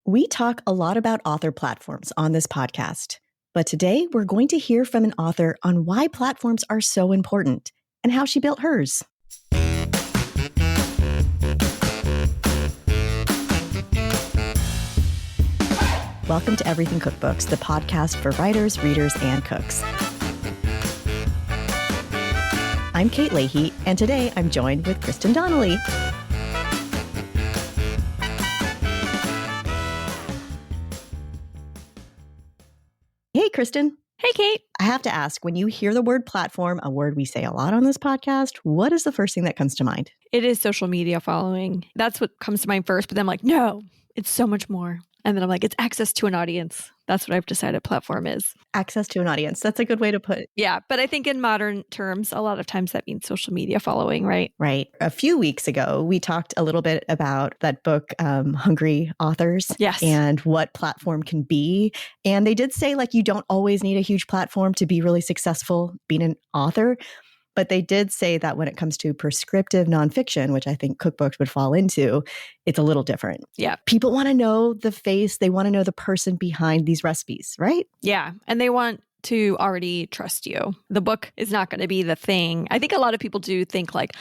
We talk a lot about author platforms on this podcast, but today we're going to hear from an author on why platforms are so important and how she built hers. Welcome to Everything Cookbooks, the podcast for writers, readers, and cooks. I'm Kate Leahy, and today I'm joined with Kristin Donnelly. Hey, Kristin. Hey, Kate. I have to ask, when you hear the word platform, a word we say a lot on this podcast, what is the first thing that comes to mind? It is social media following. That's what comes to mind first. But then I'm like, no, it's so much more. And then I'm like, it's access to an audience. That's what I've decided platform is. Access to an audience. That's a good way to put it. Yeah. But I think in modern terms, a lot of times that means social media following, right? Right. A few weeks ago, we talked a little bit about that book, Hungry Authors. Yes. And what platform can be. And they did say, like, you don't always need a huge platform to be really successful being an author. But they did say that when it comes to prescriptive nonfiction, which I think cookbooks would fall into, it's a little different. Yeah. People want to know the face. They want to know the person behind these recipes, right? Yeah. And they want to already trust you. The book is not going to be the thing. I think a lot of people do think like,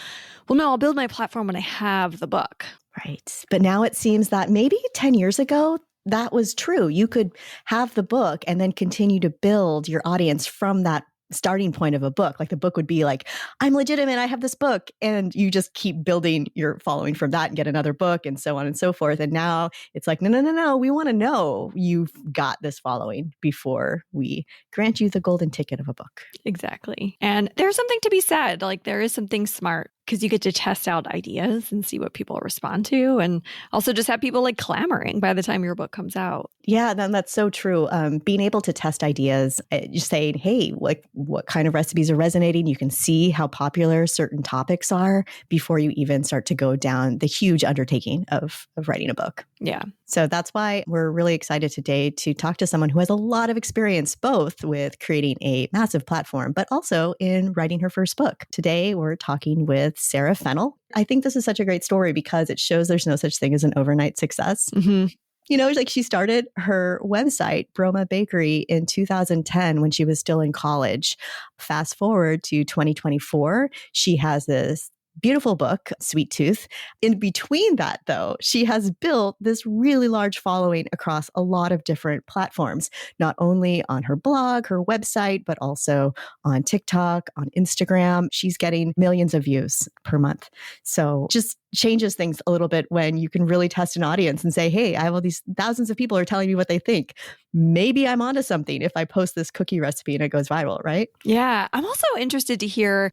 well, no, I'll build my platform when I have the book. Right. But now it seems that maybe 10 years ago, that was true. You could have the book and then continue to build your audience from that starting point of a book. Like the book would be like, I'm legitimate, I have this book. And you just keep building your following from that and get another book and so on and so forth. And now it's like, no. We want to know you've got this following before we grant you the golden ticket of a book. Exactly. And there's something to be said. Like there is something smart because you get to test out ideas and see what people respond to. And also just have people like clamoring by the time your book comes out. Yeah, that's so true. Being able to test ideas, just saying, hey, like what kind of recipes are resonating? You can see how popular certain topics are before you even start to go down the huge undertaking of writing a book. Yeah. So that's why we're really excited today to talk to someone who has a lot of experience, both with creating a massive platform, but also in writing her first book. Today, we're talking with Sarah Fennel. I think this is such a great story because it shows there's no such thing as an overnight success. Mm-hmm. You know, like she started her website, Broma Bakery, in 2010 when she was still in college. Fast forward to 2024, she has this beautiful book, Sweet Tooth. In between that, though, she has built this really large following across a lot of different platforms, not only on her blog, her website, but also on TikTok, on Instagram. She's getting millions of views per month. So just changes things a little bit when you can really test an audience and say, hey, I have all these thousands of people are telling me what they think. Maybe I'm onto something if I post this cookie recipe and it goes viral, right? Yeah. I'm also interested to hear,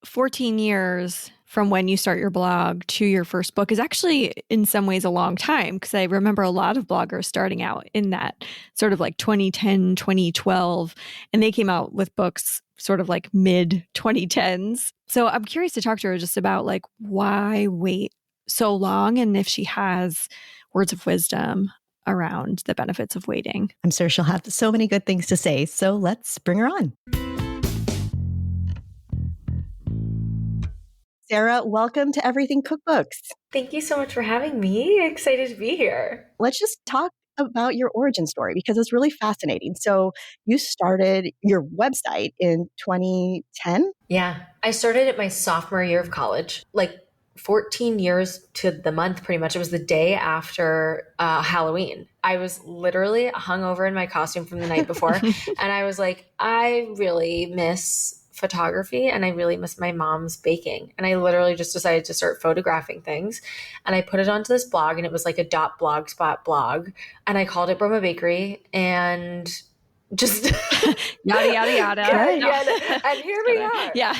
14 years from when you start your blog to your first book is actually in some ways a long time because I remember a lot of bloggers starting out in that sort of like 2010, 2012, and they came out with books sort of like mid 2010s. So I'm curious to talk to her just about like why wait so long and if she has words of wisdom around the benefits of waiting. I'm sure she'll have so many good things to say. So let's bring her on. Sarah, welcome to Everything Cookbooks. Thank you so much for having me. Excited to be here. Let's just talk about your origin story because it's really fascinating. So you started your website in 2010? Yeah. I started at my sophomore year of college, like 14 years to the month, pretty much. It was the day after Halloween. I was literally hungover in my costume from the night before. And I was like, I really miss photography and I really miss my mom's baking. And I literally just decided to start photographing things. And I put it onto this blog and it was like a .blogspot blog. And I called it Broma Bakery and just yada, yada, yada. Right. Yeah, and here we are. Yeah.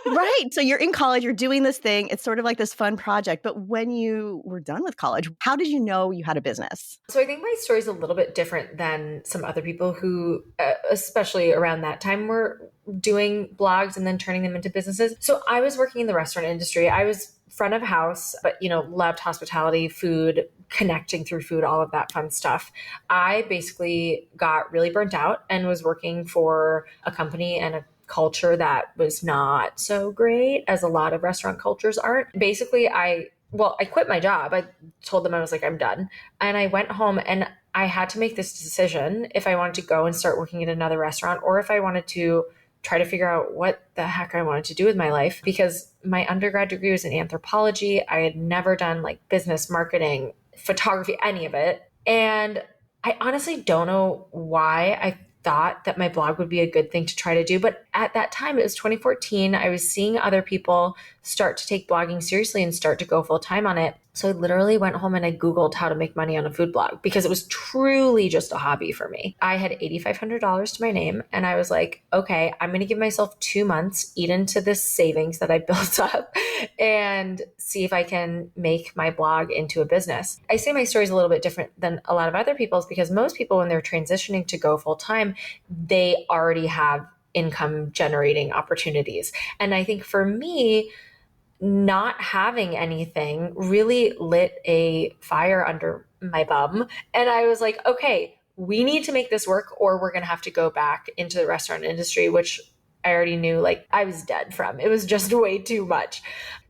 Right. So you're in college, you're doing this thing. It's sort of like this fun project. But when you were done with college, how did you know you had a business? So I think my story is a little bit different than some other people who, especially around that time, were doing blogs and then turning them into businesses. So I was working in the restaurant industry. I was front of house, but, loved hospitality, food, connecting through food, all of that fun stuff. I basically got really burnt out and was working for a company and a culture that was not so great, as a lot of restaurant cultures aren't. Basically, I well, I quit my job. I told them I was like, I'm done. And I went home and I had to make this decision if I wanted to go and start working at another restaurant or if I wanted to try to figure out what the heck I wanted to do with my life, because my undergrad degree was in anthropology. I had never done like business, marketing, photography, any of it. And I honestly don't know why I thought that my blog would be a good thing to try to do. But at that time, it was 2014. I was seeing other people start to take blogging seriously and start to go full time on it. So I literally went home and I Googled how to make money on a food blog because it was truly just a hobby for me. I had $8,500 to my name and I was like, okay, I'm going to give myself 2 months, eat into this savings that I built up and see if I can make my blog into a business. I say my story is a little bit different than a lot of other people's because most people, when they're transitioning to go full time, they already have income generating opportunities. And I think for me, not having anything really lit a fire under my bum. And I was like, okay, we need to make this work or we're going to have to go back into the restaurant industry, which I already knew like I was dead from. It was just way too much.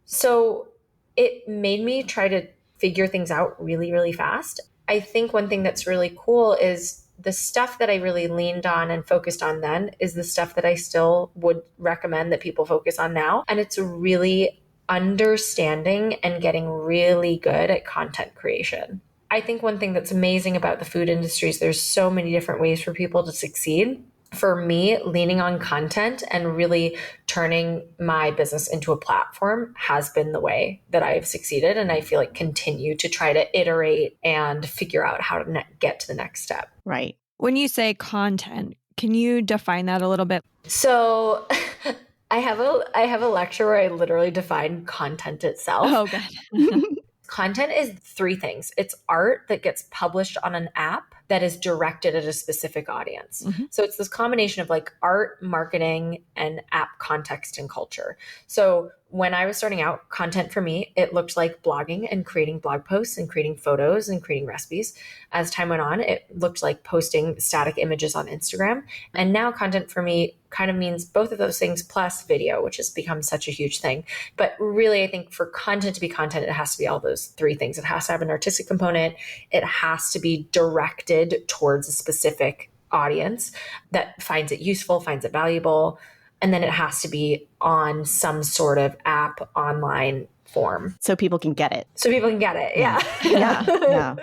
So it made me try to figure things out really, really fast. I think one thing that's really cool is the stuff that I really leaned on and focused on then is the stuff that I still would recommend that people focus on now. And it's really understanding and getting really good at content creation. I think one thing that's amazing about the food industry is there's so many different ways for people to succeed. For me, leaning on content and really turning my business into a platform has been the way that I've succeeded. And I feel like continue to try to iterate and figure out how to get to the next step. Right. When you say content, can you define that a little bit? So I have a lecture where I literally define content itself. Oh, good. Content is 3 things. It's art that gets published on an app that is directed at a specific audience. Mm-hmm. So it's this combination of like art, marketing, and app context and culture. So when I was starting out, content for me, it looked like blogging and creating blog posts and creating photos and creating recipes. As time went on, it looked like posting static images on Instagram. And now content for me kind of means both of those things plus video, which has become such a huge thing. But really, I think for content to be content, it has to be all those 3 things. It has to have an artistic component. It has to be directed towards a specific audience that finds it useful, finds it valuable. And then it has to be on some sort of app online form. So people can get it. Yeah.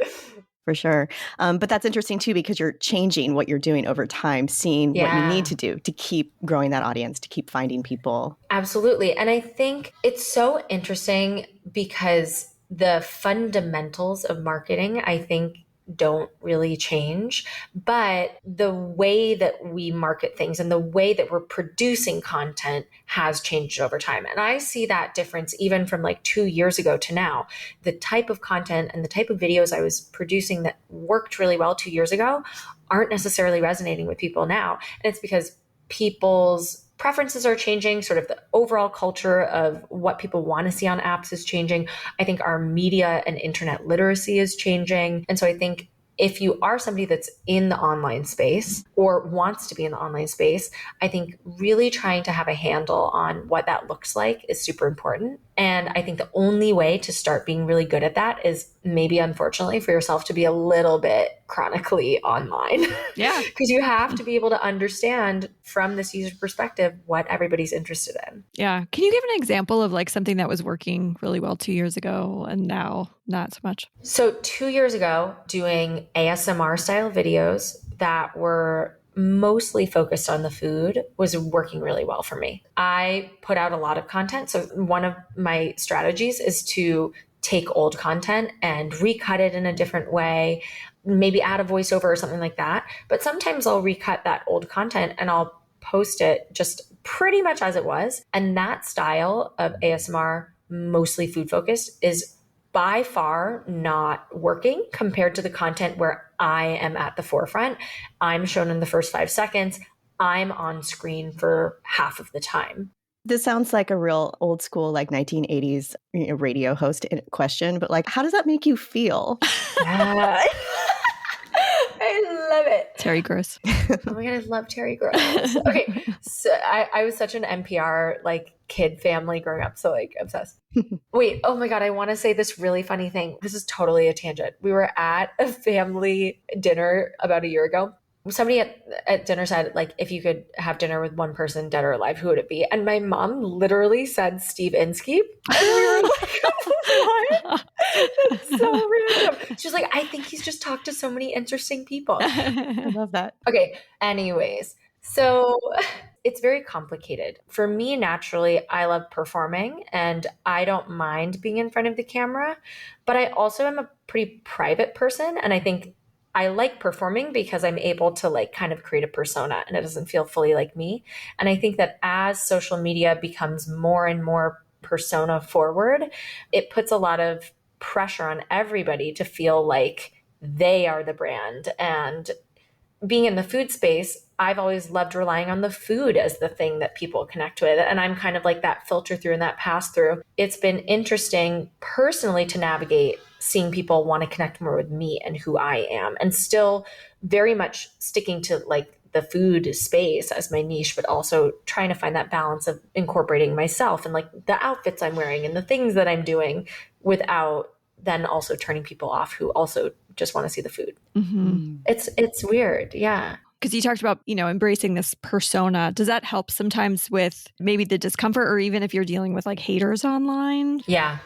For sure. But that's interesting too, because you're changing what you're doing over time, seeing what you need to do to keep growing that audience, to keep finding people. Absolutely. And I think it's so interesting because the fundamentals of marketing, I think, don't really change, but the way that we market things and the way that we're producing content has changed over time. And I see that difference even from like 2 years ago to now. The type of content and the type of videos I was producing that worked really well 2 years ago aren't necessarily resonating with people now. And it's because people's preferences are changing. Sort of the overall culture of what people want to see on apps is changing. I think our media and internet literacy is changing. And so I think if you are somebody that's in the online space or wants to be in the online space, I think really trying to have a handle on what that looks like is super important. And I think the only way to start being really good at that is maybe, unfortunately, for yourself to be a little bit chronically online. Yeah. Because you have to be able to understand from this user perspective what everybody's interested in. Yeah. Can you give an example of like something that was working really well 2 years ago and now not so much? So 2 years ago, doing ASMR style videos that were mostly focused on the food was working really well for me. I put out a lot of content. So one of my strategies is to take old content and recut it in a different way, maybe add a voiceover or something like that. But sometimes I'll recut that old content and I'll post it just pretty much as it was. And that style of ASMR, mostly food focused, is by far not working compared to the content where I am at the forefront. I'm shown in the first 5 seconds. I'm on screen for half of the time. This sounds like a real old school, like 1980s radio host question, but like, how does that make you feel? I love it. Terry Gross. Oh my God, I love Terry Gross. Okay. So I was such an NPR like kid family growing up. So like obsessed. Wait, oh my God, I want to say this really funny thing. This is totally a tangent. We were at a family dinner about a year ago. Somebody at dinner said, like, if you could have dinner with one person, dead or alive, who would it be? And my mom literally said Steve Inskeep. And we were like, what? That's so random. She was like, I think he's just talked to so many interesting people. I love that. Okay. Anyways, so it's very complicated. For me, naturally, I love performing and I don't mind being in front of the camera, but I also am a pretty private person. And I think I like performing because I'm able to like kind of create a persona and it doesn't feel fully like me. And I think that as social media becomes more and more persona forward, it puts a lot of pressure on everybody to feel like they are the brand. And being in the food space, I've always loved relying on the food as the thing that people connect with. And I'm kind of like that filter through and that pass through. It's been interesting personally to navigate seeing people want to connect more with me and who I am, and still very much sticking to like the food space as my niche, but also trying to find that balance of incorporating myself and like the outfits I'm wearing and the things that I'm doing without then also turning people off who also just want to see the food. Mm-hmm. It's weird. Yeah. Because you talked about, embracing this persona. Does that help sometimes with maybe the discomfort, or even if you're dealing with like haters online? Yeah,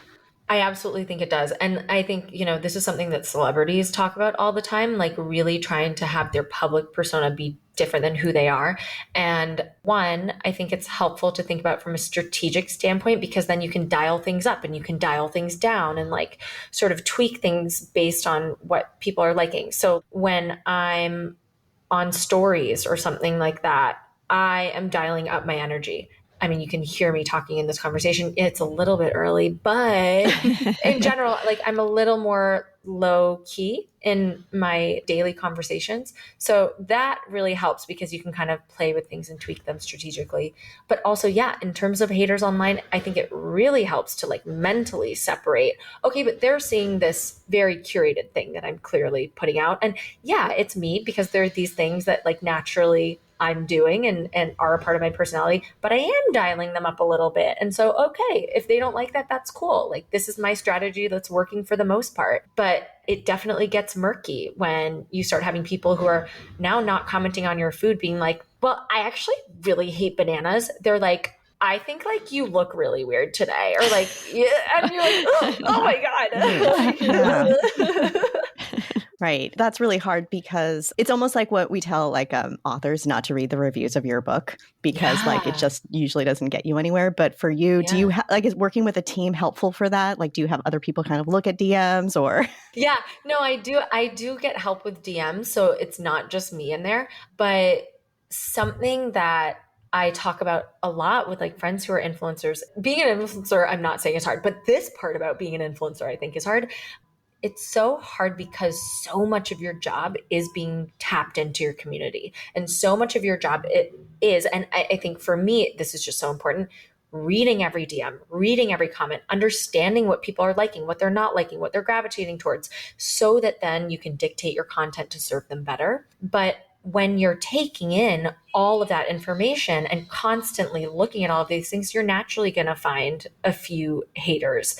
I absolutely think it does. And I think, this is something that celebrities talk about all the time, like really trying to have their public persona be different than who they are. And one, I think it's helpful to think about from a strategic standpoint, because then you can dial things up and you can dial things down and like sort of tweak things based on what people are liking. So when I'm on stories or something like that, I am dialing up my energy. I mean, you can hear me talking in this conversation. It's a little bit early, but in general, like I'm a little more low key in my daily conversations. So that really helps because you can kind of play with things and tweak them strategically. But also, yeah, in terms of haters online, I think it really helps to like mentally separate, okay, but they're seeing this very curated thing that I'm clearly putting out. And yeah, it's me because there are these things that like naturally I'm doing and are a part of my personality, but I am dialing them up a little bit. And so, okay, if they don't like that, that's cool. Like this is my strategy that's working for the most part. But it definitely gets murky when you start having people who are now not commenting on your food being like, well, I actually really hate bananas. They're like, I think like you look really weird today. Or like, yeah, and you're like, oh my God. Right. That's really hard because it's almost like what we tell like authors not to read the reviews of your book because like it just usually doesn't get you anywhere. But for you, do you like is working with a team helpful for that? Like, do you have other people kind of look at DMs or? Yeah, no, I do. I do get help with DMs. So it's not just me in there, but something that I talk about a lot with like friends who are influencers. Being an influencer, I'm not saying it's hard, but this part about being an influencer, I think is hard. It's so hard because so much of your job is being tapped into your community. And so much of your job it is, and I think for me, this is just so important, reading every DM, reading every comment, understanding what people are liking, what they're not liking, what they're gravitating towards, so that then you can dictate your content to serve them better. But when you're taking in all of that information and constantly looking at all of these things, you're naturally going to find a few haters.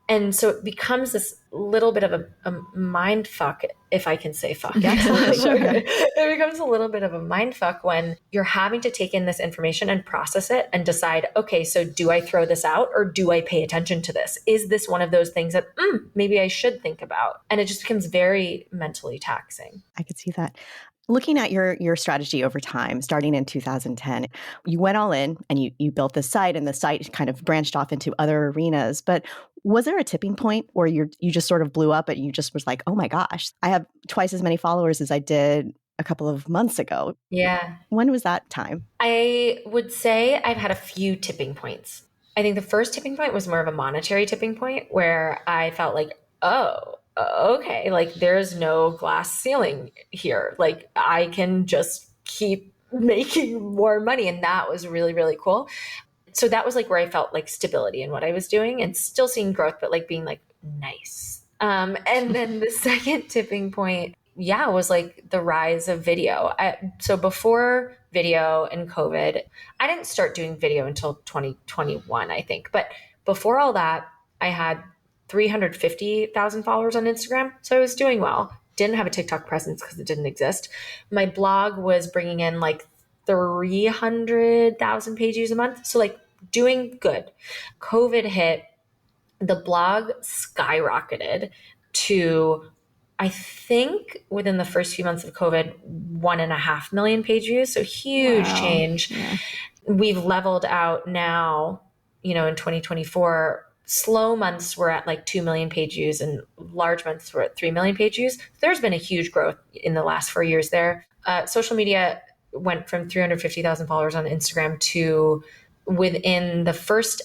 And so it becomes this little bit of a mind fuck, if I can say fuck. Absolutely. Sure. It becomes a little bit of a mind fuck when you're having to take in this information and process it and decide, okay, so do I throw this out or do I pay attention to this? Is this one of those things that maybe I should think about? And it just becomes very mentally taxing. I could see that. Looking at your strategy over time, starting in 2010, you went all in and you built this site and the site kind of branched off into other arenas. But was there a tipping point where you just sort of blew up and you just was like, oh my gosh, I have twice as many followers as I did a couple of months ago? Yeah. When was that time? I would say I've had a few tipping points. I think the first tipping point was more of a monetary tipping point where I felt like, oh, okay, like there's no glass ceiling here. Like I can just keep making more money. And that was really, really cool. So that was like where I felt like stability in what I was doing and still seeing growth, but like being like nice. And then the second tipping point, was like the rise of video. So before video and COVID, I didn't start doing video until 2021, I think. But before all that, I had 350,000 followers on Instagram. So I was doing well. Didn't have a TikTok presence because it didn't exist. My blog was bringing in like 300,000 page views a month. So like doing good. COVID hit, the blog skyrocketed to, I think within the first few months of COVID, 1.5 million page views. So huge change. Yeah. We've leveled out now, in 2024, slow months were at like 2 million page views and large months were at 3 million page views. There's been a huge growth in the last 4 years there. Social media went from 350,000 followers on Instagram to, within the first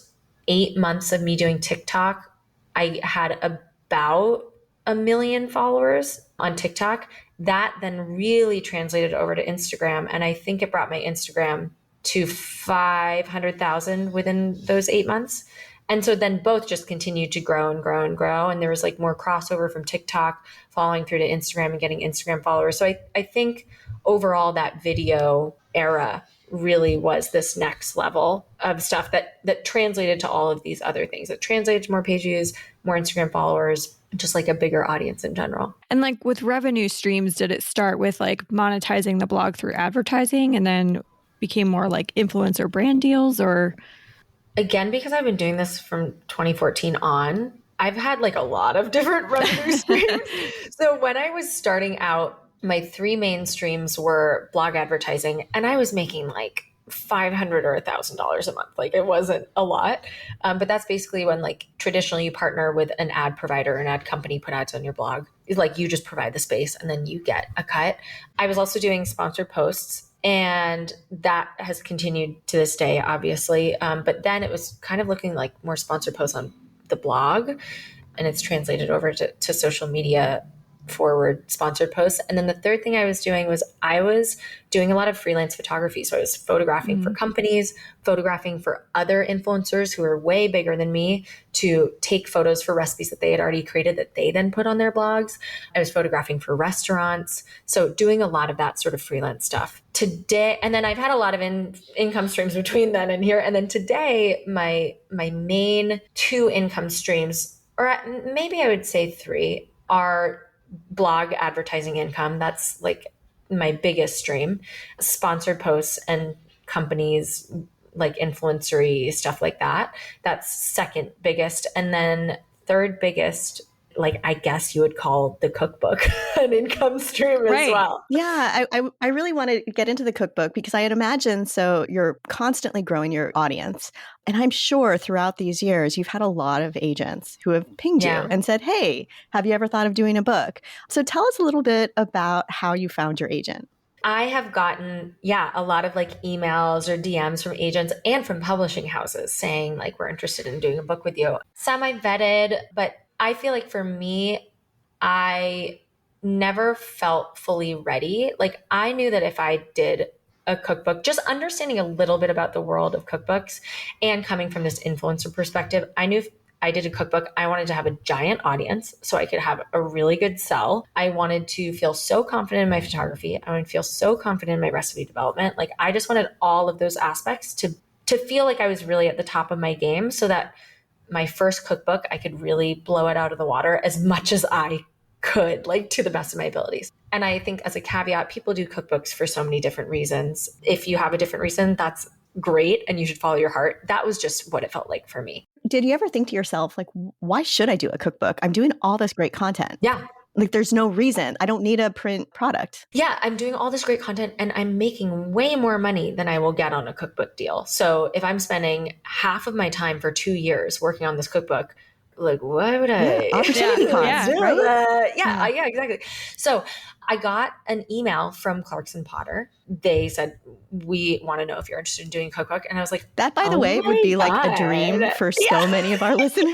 8 months of me doing TikTok, I had about 1 million followers on TikTok. That then really translated over to Instagram. And I think it brought my Instagram to 500,000 within those 8 months. And so then both just continued to grow and grow and grow. And there was like more crossover from TikTok following through to Instagram and getting Instagram followers. So I think overall that video era really was this next level of stuff that translated to all of these other things. It translated to more page views, more Instagram followers, just like a bigger audience in general. And like with revenue streams, did it start with like monetizing the blog through advertising and then became more like influencer brand deals? Or again, because I've been doing this from 2014 on, I've had like a lot of different revenue streams. So when I was starting out, my 3 main streams were blog advertising, and I was making like $500 or $1,000 a month. Like it wasn't a lot. But that's basically when like traditionally you partner with an ad provider, an ad company, put ads on your blog. It's like you just provide the space and then you get a cut. I was also doing sponsored posts, and that has continued to this day, obviously. But then it was kind of looking like more sponsored posts on the blog, and it's translated over to social media forward sponsored posts. And then the third thing I was doing was I was doing a lot of freelance photography. So I was photographing for companies, photographing for other influencers who are way bigger than me to take photos for recipes that they had already created that they then put on their blogs. I was photographing for restaurants. So doing a lot of that sort of freelance stuff. Today, and then I've had a lot of income streams between then and here. And then today, my main 2 income streams, or maybe I would say 3, are blog advertising income. That's like my biggest stream. Sponsored posts and companies like influencery stuff like that. That's second biggest. And then third biggest, like I guess you would call the cookbook an income stream as well. Yeah, I really want to get into the cookbook because I had imagined, so you're constantly growing your audience. And I'm sure throughout these years, you've had a lot of agents who have pinged you and said, hey, have you ever thought of doing a book? So tell us a little bit about how you found your agent. I have gotten, a lot of like emails or DMs from agents and from publishing houses saying like, we're interested in doing a book with you. Some I vetted, but I feel like for me, I never felt fully ready. Like I knew that if I did a cookbook, just understanding a little bit about the world of cookbooks and coming from this influencer perspective, I knew if I did a cookbook, I wanted to have a giant audience so I could have a really good sell. I wanted to feel so confident in my photography. I wanted to feel so confident in my recipe development. Like I just wanted all of those aspects to feel like I was really at the top of my game so that my first cookbook, I could really blow it out of the water as much as I could, like to the best of my abilities. And I think as a caveat, people do cookbooks for so many different reasons. If you have a different reason, that's great and you should follow your heart. That was just what it felt like for me. Did you ever think to yourself, like, why should I do a cookbook? I'm doing all this great content. Yeah. Like there's no reason. I don't need a print product. Yeah, I'm doing all this great content and I'm making way more money than I will get on a cookbook deal. So if I'm spending half of my time for 2 years working on this cookbook, like why would I? Opportunity cost, right? Yeah, exactly. So I got an email from Clarkson Potter. They said, we want to know if you're interested in doing a cookbook. And I was like, that, by the way, would be like a dream for so many of our listeners.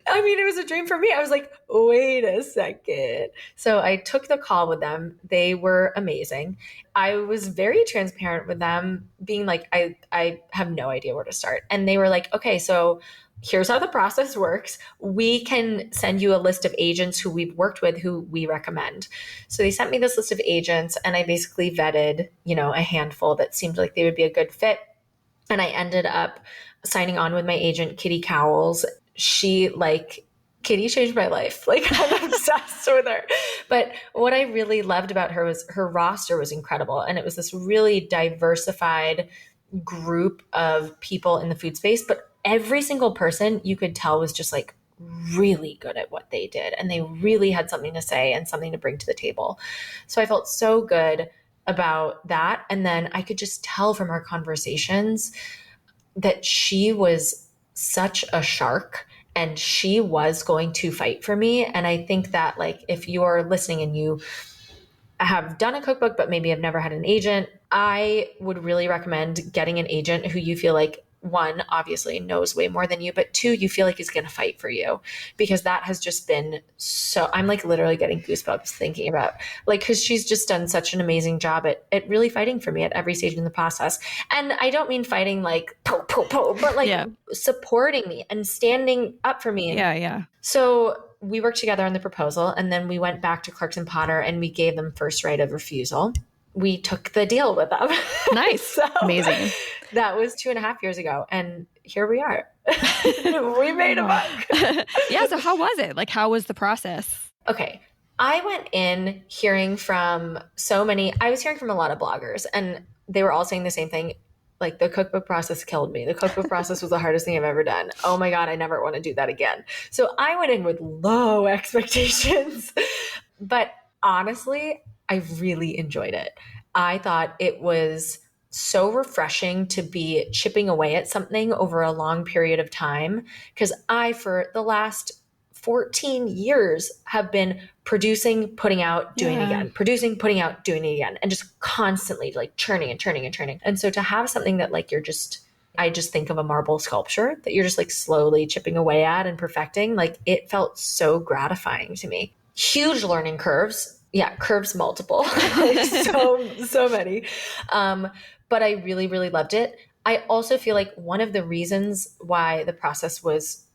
I mean, it was a dream for me. I was like, wait a second. So I took the call with them. They were amazing. I was very transparent with them, being like, I have no idea where to start. And they were like, okay, so here's how the process works. We can send you a list of agents who we've worked with who we recommend. So they sent me this list of agents, and I basically vetted, a handful that seemed like they would be a good fit. And I ended up signing on with my agent, Kitty Cowles. Kitty changed my life. Like, I'm obsessed with her. But what I really loved about her was her roster was incredible. And it was this really diversified group of people in the food space. But every single person you could tell was just like really good at what they did. And they really had something to say and something to bring to the table. So I felt so good about that. And then I could just tell from our conversations that she was such a shark and she was going to fight for me. And I think that, like, if you're listening and you have done a cookbook, but maybe have never had an agent, I would really recommend getting an agent who you feel like, one, obviously knows way more than you, but two, you feel like is going to fight for you, because that has just been so, I'm like literally getting goosebumps thinking about, like, because she's just done such an amazing job at really fighting for me at every stage in the process. And I don't mean fighting like po, but like supporting me and standing up for me. Yeah. So we worked together on the proposal, and then we went back to Clarkson Potter and we gave them first right of refusal. We took the deal with them. Nice. So Amazing. That was 2.5 years ago. And here we are. We made a buck. Yeah. So how was it? Like, how was the process? Okay. I went in hearing from I was hearing from a lot of bloggers, and they were all saying the same thing. Like, the cookbook process killed me. The cookbook process was the hardest thing I've ever done. Oh my God, I never want to do that again. So I went in with low expectations. But honestly, I really enjoyed it. I thought it was so refreshing to be chipping away at something over a long period of time, because for the last 14 years have been producing, putting out, doing it again, producing, putting out, doing it again, and just constantly like churning and turning and turning. And so to have something that like I just think of a marble sculpture that you're just like slowly chipping away at and perfecting, like, it felt so gratifying to me. Huge learning curves. Yeah, curves multiple, like so many. But I really, really loved it. I also feel like one of the reasons why the process was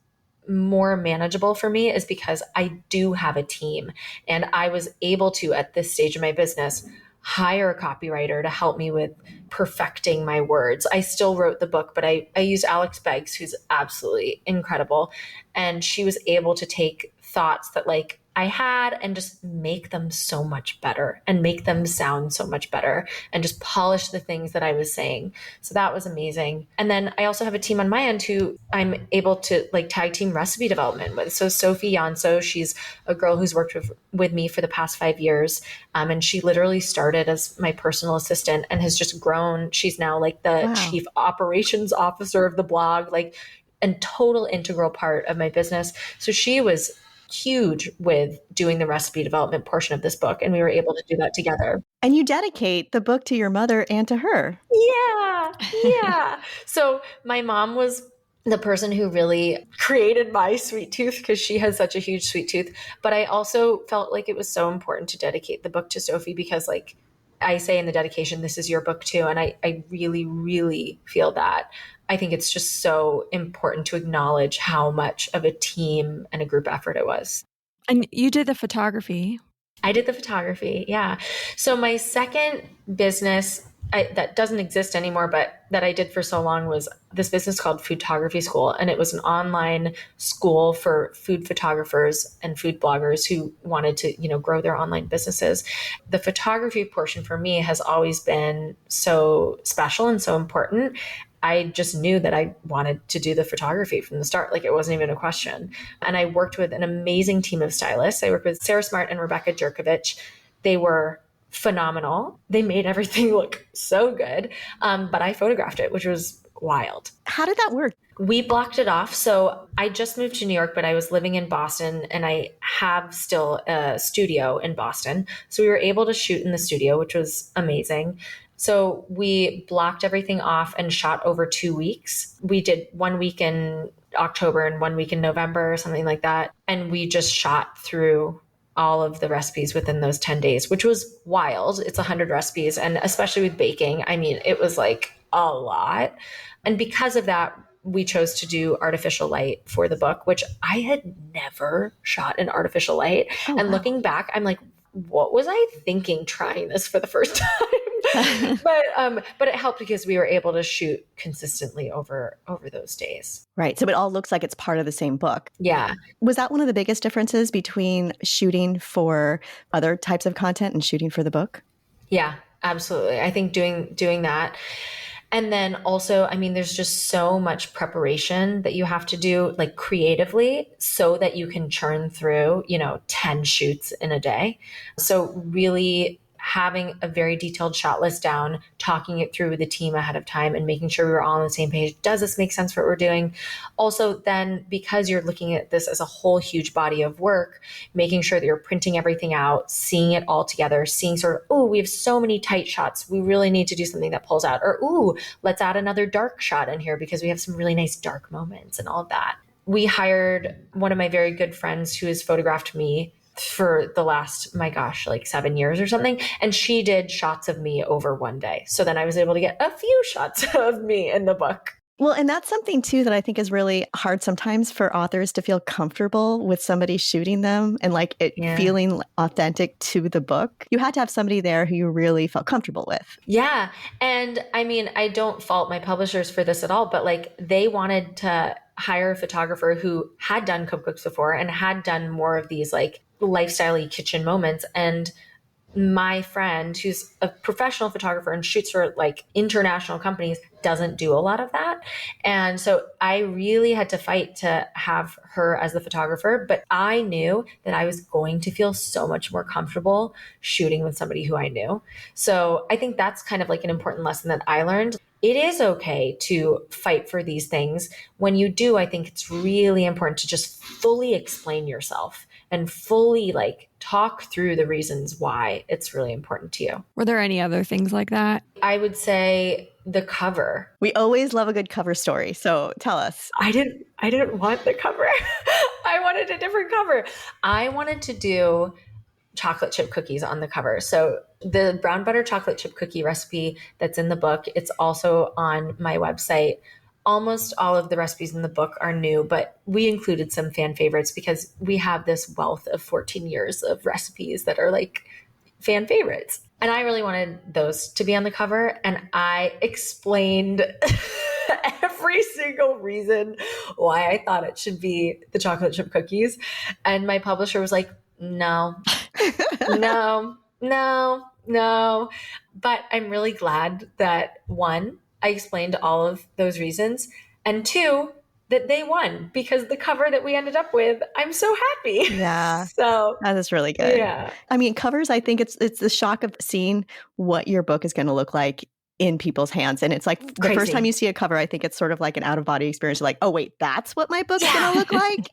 more manageable for me is because I do have a team, and I was able to, at this stage of my business, hire a copywriter to help me with perfecting my words. I still wrote the book, but I used Alex Beggs, who's absolutely incredible. And she was able to take thoughts that like I had and just make them so much better and make them sound so much better and just polish the things that I was saying. So that was amazing. And then I also have a team on my end who I'm able to like tag team recipe development with. So Sophie Yanso, she's a girl who's worked with me for the past 5 years. And she literally started as my personal assistant and has just grown. She's now like the chief operations officer of the blog, like a total integral part of my business. So she was huge with doing the recipe development portion of this book. And we were able to do that together. And you dedicate the book to your mother and to her. Yeah. So my mom was the person who really created my sweet tooth because she has such a huge sweet tooth. But I also felt like it was so important to dedicate the book to Sophie because like I say in the dedication, this is your book too. And I really, really feel that. I think it's just so important to acknowledge how much of a team and a group effort it was. And you did the photography. I did the photography. Yeah. So my second business that doesn't exist anymore, but that I did for so long was this business called Foodtography School. And it was an online school for food photographers and food bloggers who wanted to, grow their online businesses. The photography portion for me has always been so special and so important. I just knew that I wanted to do the photography from the start. Like it wasn't even a question. And I worked with an amazing team of stylists. I worked with Sarah Smart and Rebecca Jerkovich. They were phenomenal. They made everything look so good. But I photographed it, which was wild. How did that work? We blocked it off. So I just moved to New York, but I was living in Boston and I have still a studio in Boston. So we were able to shoot in the studio, which was amazing. So we blocked everything off and shot over 2 weeks. We did 1 week in October and 1 week in November or something like that. And we just shot through all of the recipes within those 10 days, which was wild. It's 100 recipes. And especially with baking, I mean, it was like a lot. And because of that, we chose to do artificial light for the book, which I had never shot in artificial light. Oh, and wow. looking back, I'm like, what was I thinking trying this for the first time? But it helped because we were able to shoot consistently over those days. Right. So it all looks like it's part of the same book. Yeah. Was that one of the biggest differences between shooting for other types of content and shooting for the book? Yeah, absolutely. I think doing that. And then also, I mean, there's just so much preparation that you have to do, like creatively, so that you can churn through, 10 shoots in a day. So really having a very detailed shot list down, talking it through with the team ahead of time and making sure we were all on the same page. Does this make sense for what we're doing? Also, then because you're looking at this as a whole huge body of work, making sure that you're printing everything out, seeing it all together, seeing sort of, oh, we have so many tight shots. We really need to do something that pulls out. Or, ooh, let's add another dark shot in here because we have some really nice dark moments and all of that. We hired one of my very good friends who has photographed me for the last, my gosh, like 7 years or something. And she did shots of me over one day. So then I was able to get a few shots of me in the book. Well, and that's something too that I think is really hard sometimes for authors to feel comfortable with somebody shooting them and like it feeling authentic to the book. You had to have somebody there who you really felt comfortable with. Yeah. And I mean, I don't fault my publishers for this at all, but like they wanted to hire a photographer who had done cookbooks before and had done more of these like lifestyle-y kitchen moments. And my friend, who's a professional photographer and shoots for like international companies, doesn't do a lot of that. And so I really had to fight to have her as the photographer, but I knew that I was going to feel so much more comfortable shooting with somebody who I knew. So I think that's kind of like an important lesson that I learned. It is okay to fight for these things. When you do, I think it's really important to just fully explain yourself and fully like talk through the reasons why it's really important to you. Were there any other things like that? I would say the cover. We always love a good cover story. So tell us. I didn't want the cover. I wanted a different cover. I wanted to do chocolate chip cookies on the cover. So the brown butter chocolate chip cookie recipe that's in the book, it's also on my website. Almost all of the recipes in the book are new, but we included some fan favorites because we have this wealth of 14 years of recipes that are like fan favorites. And I really wanted those to be on the cover. And I explained every single reason why I thought it should be the chocolate chip cookies. And my publisher was like, no, no. But I'm really glad that one, I explained all of those reasons, and two, that they won because the cover that we ended up with, I'm so happy. Yeah. So that is really good. Yeah. I mean, covers, I think it's the shock of seeing what your book is going to look like in people's hands. And it's like the first time you see a cover, I think it's sort of like an out-of-body experience. You're like, oh, wait, that's what my book's going to look like,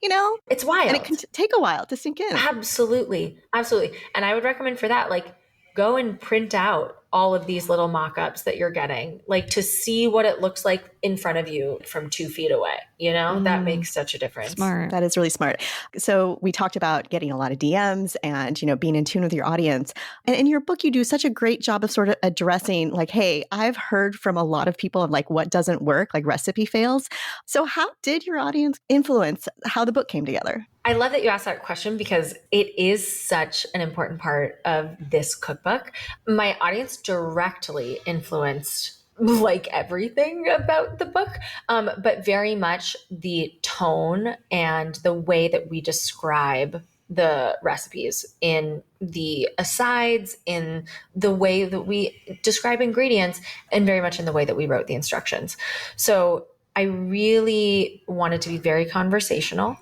It's wild. And it can take a while to sink in. Absolutely. And I would recommend for that, like, go and print out all of these little mock-ups that you're getting, like to see what it looks like in front of you from 2 feet away. That makes such a difference. Smart. That is really smart. So we talked about getting a lot of DMs and, being in tune with your audience. And in your book, you do such a great job of sort of addressing like, hey, I've heard from a lot of people of like what doesn't work, like recipe fails. So how did your audience influence how the book came together? I love that you asked that question because it is such an important part of this cookbook. My audience directly influenced like everything about the book, but very much the tone and the way that we describe the recipes in the asides, in the way that we describe ingredients, and very much in the way that we wrote the instructions. So I really wanted to be very conversational.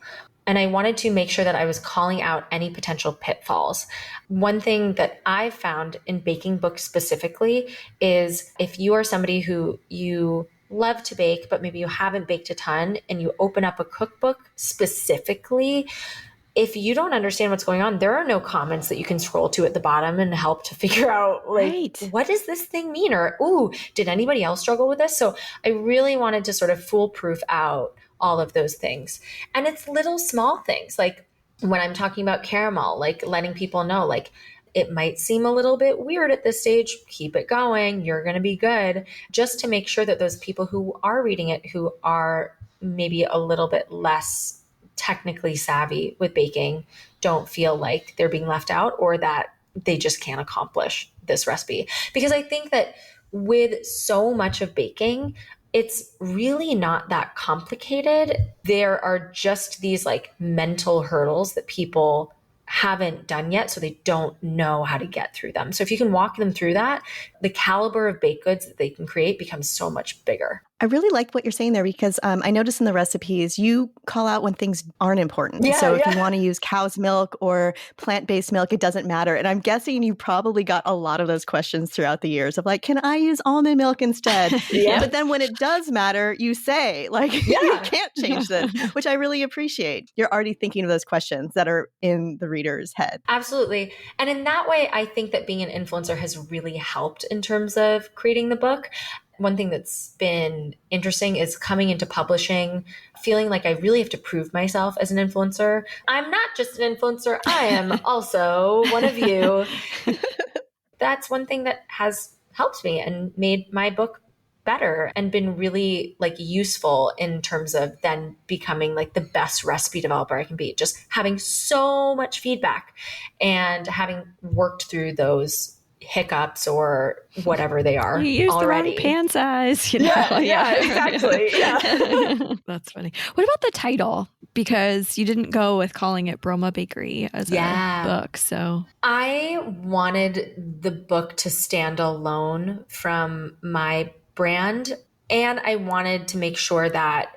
And I wanted to make sure that I was calling out any potential pitfalls. One thing that I've found in baking books specifically is if you are somebody who you love to bake, but maybe you haven't baked a ton and you open up a cookbook specifically, if you don't understand what's going on, there are no comments that you can scroll to at the bottom and help to figure out like, What does this thing mean? Or, ooh, did anybody else struggle with this? So I really wanted to sort of foolproof out all of those things. And it's little small things. Like when I'm talking about caramel, like letting people know, like, it might seem a little bit weird at this stage. Keep it going. You're going to be good. Just to make sure that those people who are reading it, who are maybe a little bit less technically savvy with baking, don't feel like they're being left out or that they just can't accomplish this recipe. Because I think that with so much of baking, it's really not that complicated. There are just these like mental hurdles that people haven't done yet, so they don't know how to get through them. So if you can walk them through that, the caliber of baked goods that they can create becomes so much bigger. I really like what you're saying there because I noticed in the recipes, you call out when things aren't important. If you want to use cow's milk or plant-based milk, it doesn't matter. And I'm guessing you probably got a lot of those questions throughout the years of like, can I use almond milk instead? But then when it does matter, you say like, you can't change this, which I really appreciate. You're already thinking of those questions that are in the reader's head. Absolutely. And in that way, I think that being an influencer has really helped in terms of creating the book. One thing that's been interesting is coming into publishing, feeling like I really have to prove myself as an influencer. I'm not just an influencer. I am also one of you. That's one thing that has helped me and made my book better and been really like useful in terms of then becoming like the best recipe developer I can be. Just having so much feedback and having worked through those hiccups or whatever they are you used already. The wrong pan size. You know? Exactly. That's funny. What about the title? Because you didn't go with calling it Broma Bakery as a book. So I wanted the book to stand alone from my brand. And I wanted to make sure that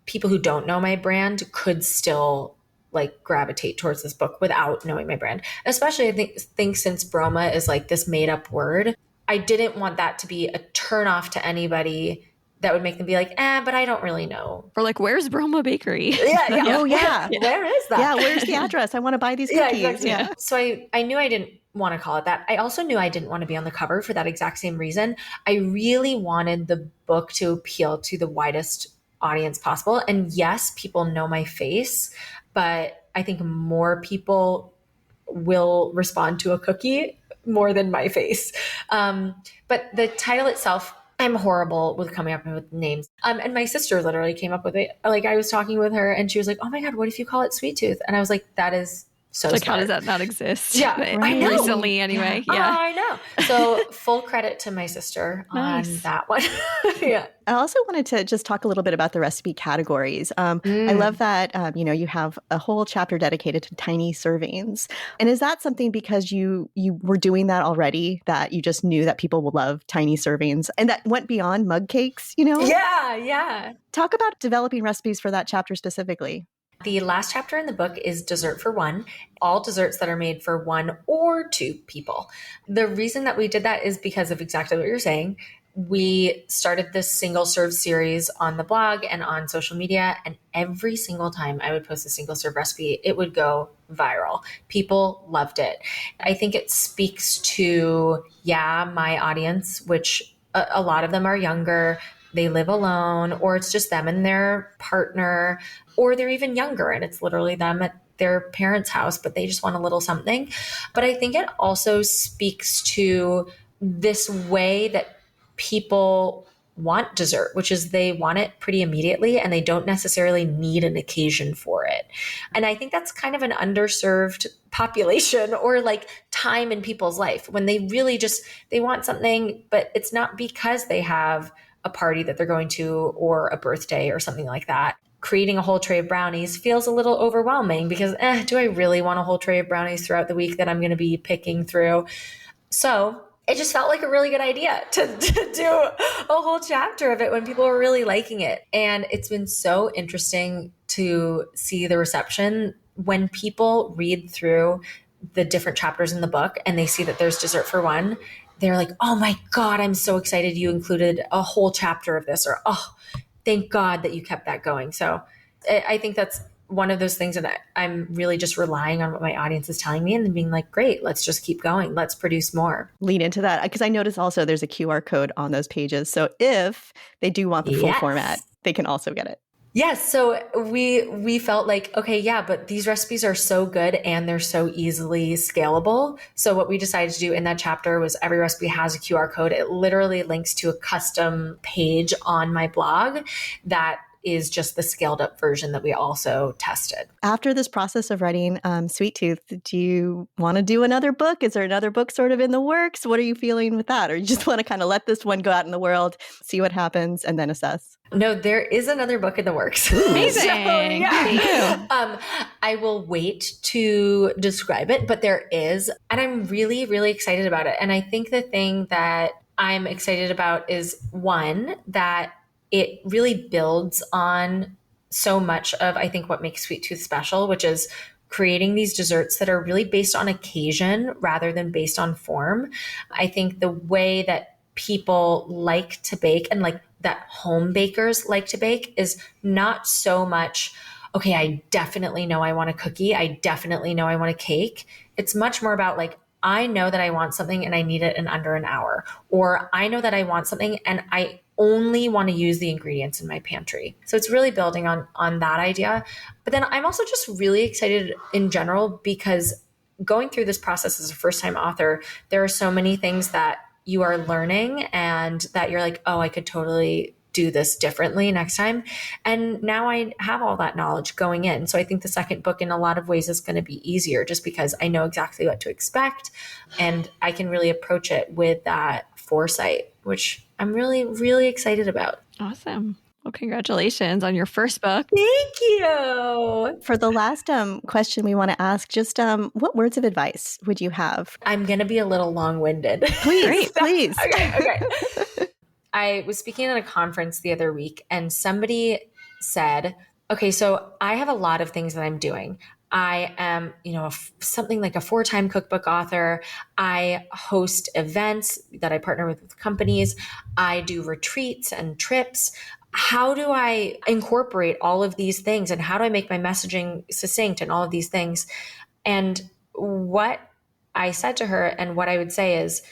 people who don't know my brand could still like gravitate towards this book without knowing my brand. Especially I think since Broma is like this made up word, I didn't want that to be a turnoff to anybody that would make them be like, but I don't really know. Or like, where's Broma Bakery? Oh yeah. Where is that? Yeah, where's the address? I want to buy these cookies. Exactly. So I knew I didn't want to call it that. I also knew I didn't want to be on the cover for that exact same reason. I really wanted the book to appeal to the widest audience possible. And yes, people know my face, but I think more people will respond to a cookie more than my face. But the title itself, I'm horrible with coming up with names. And my sister literally came up with it. Like I was talking with her and she was like, oh my God, what if you call it Sweet Tooth? And I was like, that is so like, smart. how does that not exist? Yeah, I know. Recently anyway. Yeah. I know. So full credit to my sister on that one. Yeah. I also wanted to just talk a little bit about the recipe categories. I love that, you have a whole chapter dedicated to tiny servings. And is that something because you were doing that already, that you just knew that people would love tiny servings and that went beyond mug cakes, Yeah. Talk about developing recipes for that chapter specifically. The last chapter in the book is dessert for one, all desserts that are made for one or two people. The reason that we did that is because of exactly what you're saying. We started this single serve series on the blog and on social media, and every single time I would post a single serve recipe, it would go viral. People loved it. I think it speaks to, my audience, which a lot of them are younger. They live alone, or it's just them and their partner, or they're even younger and it's literally them at their parents' house, but they just want a little something. But I think it also speaks to this way that people want dessert, which is they want it pretty immediately and they don't necessarily need an occasion for it. And I think that's kind of an underserved population or like time in people's life when they really just, they want something, but it's not because they have a party that they're going to or a birthday or something like that. Creating a whole tray of brownies feels a little overwhelming because do I really want a whole tray of brownies throughout the week that I'm going to be picking through? So it just felt like a really good idea to do a whole chapter of it when people were really liking it. And it's been so interesting to see the reception when people read through the different chapters in the book and they see that there's dessert for one. They're like, oh my God, I'm so excited you included a whole chapter of this, or, oh, thank God that you kept that going. So I think that's one of those things that I'm really just relying on what my audience is telling me and then being like, great, let's just keep going. Let's produce more. Lean into that. Because I noticed also there's a QR code on those pages. So if they do want the full format, they can also get it. Yes. So we felt like, okay, yeah, but these recipes are so good and they're so easily scalable. So what we decided to do in that chapter was every recipe has a QR code. It literally links to a custom page on my blog that is just the scaled up version that we also tested. After this process of writing Sweet Tooth, do you want to do another book? Is there another book sort of in the works? What are you feeling with that? Or you just want to kind of let this one go out in the world, see what happens, and then assess? No, there is another book in the works. Amazing. So, yeah. I will wait to describe it, but there is, and I'm really, really excited about it. And I think the thing that I'm excited about is one, that it really builds on so much of, I think, what makes Sweet Tooth special, which is creating these desserts that are really based on occasion rather than based on form. I think the way that people like to bake and like that home bakers like to bake is not so much, okay, I definitely know I want a cookie. I definitely know I want a cake. It's much more about like, I know that I want something and I need it in under an hour, or I know that I want something and I only want to use the ingredients in my pantry. So it's really building on that idea. But then I'm also just really excited in general because going through this process as a first-time author, there are so many things that you are learning and that you're like, oh, I could totally do this differently next time. And now I have all that knowledge going in. So I think the second book in a lot of ways is going to be easier just because I know exactly what to expect and I can really approach it with that foresight, which I'm really, really excited about. Awesome. Well, congratulations on your first book. Thank you. For the last question we want to ask, just what words of advice would you have? I'm going to be a little long-winded. Please, please. Okay. I was speaking at a conference the other week and somebody said, okay, so I have a lot of things that I'm doing. I am, something like a 4-time cookbook author. I host events that I partner with companies. I do retreats and trips. How do I incorporate all of these things and how do I make my messaging succinct and all of these things? And what I said to her and what I would say is,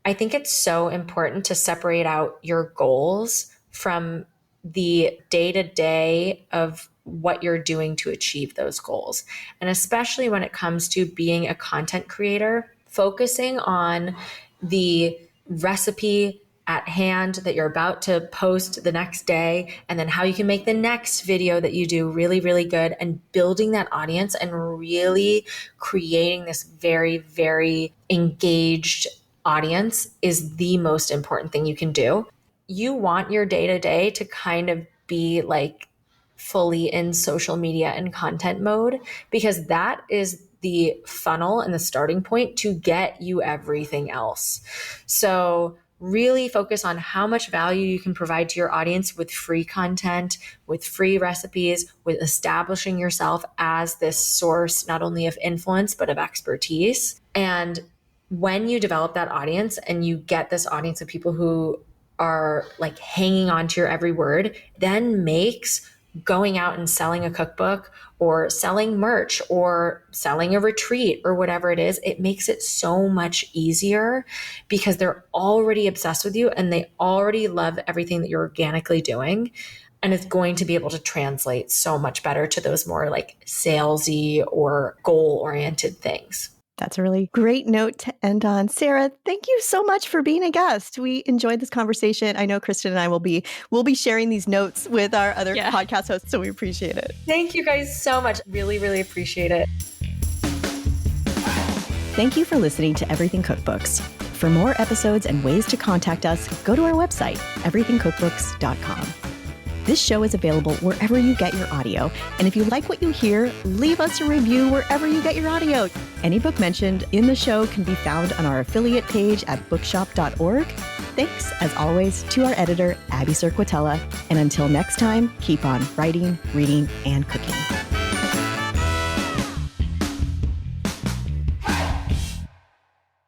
I think it's so important to separate out your goals from the day-to-day of what you're doing to achieve those goals. And especially when it comes to being a content creator, focusing on the recipe at hand that you're about to post the next day, and then how you can make the next video that you do really, really good, and building that audience and really creating this very, very engaged audience is the most important thing you can do. You want your day-to-day to kind of be like fully in social media and content mode, because that is the funnel and the starting point to get you everything else. So really focus on how much value you can provide to your audience with free content, with free recipes, with establishing yourself as this source, not only of influence, but of expertise. And when you develop that audience and you get this audience of people who are like hanging on to your every word, then makes going out and selling a cookbook or selling merch or selling a retreat or whatever it is, it makes it so much easier because they're already obsessed with you and they already love everything that you're organically doing. And it's going to be able to translate so much better to those more like salesy or goal-oriented things. That's a really great note to end on. Sarah, thank you so much for being a guest. We enjoyed this conversation. I know Kristin and I will be sharing these notes with our other podcast hosts, so we appreciate it. Thank you guys so much. Really, really appreciate it. Thank you for listening to Everything Cookbooks. For more episodes and ways to contact us, go to our website, everythingcookbooks.com. This show is available wherever you get your audio. And if you like what you hear, leave us a review wherever you get your audio. Any book mentioned in the show can be found on our affiliate page at bookshop.org. Thanks, as always, to our editor, Abby Cirquatella. And until next time, keep on writing, reading, and cooking.